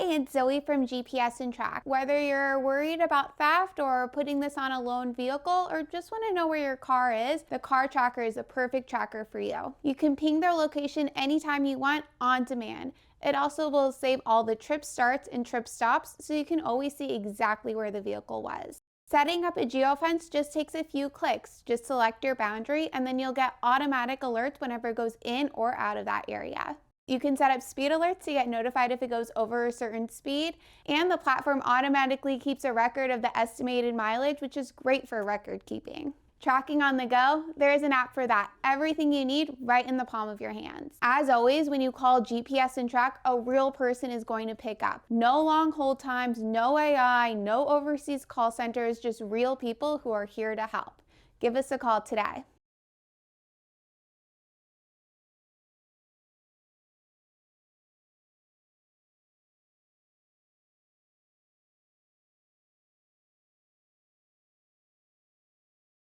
Hey, it's Zoe from GPS and Track. Whether you're worried about theft or putting this on a loaned vehicle or just want to know where your car is, the car tracker is a perfect tracker for you. You can ping their location anytime you want on demand. It also will save all the trip starts and trip stops so you can always see exactly where the vehicle was. Setting up a geo-fence just takes a few clicks. Just select your boundary and then you'll get automatic alerts whenever it goes in or out of that area. You can set up speed alerts to get notified if it goes over a certain speed, and the platform automatically keeps a record of the estimated mileage, which is great for record keeping. Tracking on the go, there is an app for that. Everything you need right in the palm of your hands. As always, when you call GPS and Track, a real person is going to pick up. No long hold times, no AI, no overseas call centers, just real people who are here to help. Give us a call today.